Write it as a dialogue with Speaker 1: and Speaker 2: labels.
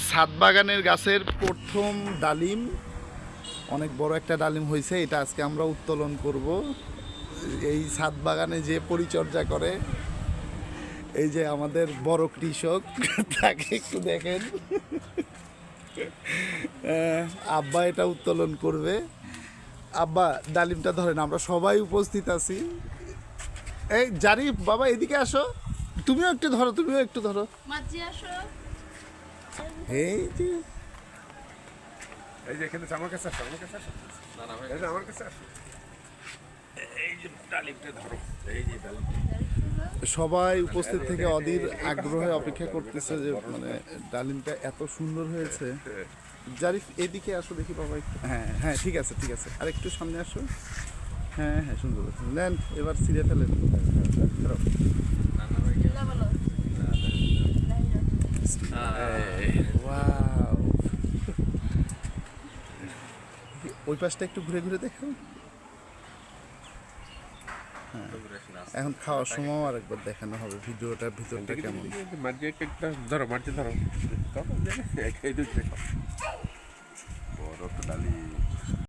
Speaker 1: ছাদ বাগানের গাছের প্রথম ডালিম, অনেক বড় একটা ডালিম হয়েছে। এটা আজকে আমরা উত্তোলন করব। এই ছাদ বাগানে যে পরিচর্যা করে, এই যে আমাদের বড় কৃষক, তাকে একটু দেখেন। আব্বা এটা উত্তোলন করবে। আব্বা ডালিমটা ধরেন, আমরা সবাই উপস্থিত আছি। এই জারিফ বাবা, এদিকে আসো, তুমিও একটু ধরো, তুমিও একটু ধরো। এই যে
Speaker 2: এই যে এখানে আমার কাছে আসো, আমার কাছে আসো। না না, এই যে আমার কাছে আসো। এই যে ডালিমটা ধরো, এই যে ডালিমটা।
Speaker 1: সবাই উপস্থিত থেকে অধীর আগ্রহে অপেক্ষা করতেছে যে মানে ডালিমটা এত সুন্দর হয়েছে। জারিফ এদিকে আসো দেখি বাবা একটু। হ্যাঁ হ্যাঁ, ঠিক আছে ঠিক আছে, আর একটু সামনে আসো। হ্যাঁ হ্যাঁ, সুন্দর নেন, এবার ছিঁড়ে ফেলেন। Wow! ওই পাশটা একটু ঘুরে ঘুরে দেখো। এখন খাওয়ার সময় আর একবার দেখানো হবে ভিডিওটার ভিতরটা কেমন।
Speaker 2: ধরো মাটি ধরো, এই দুটো বড় তো ডালি।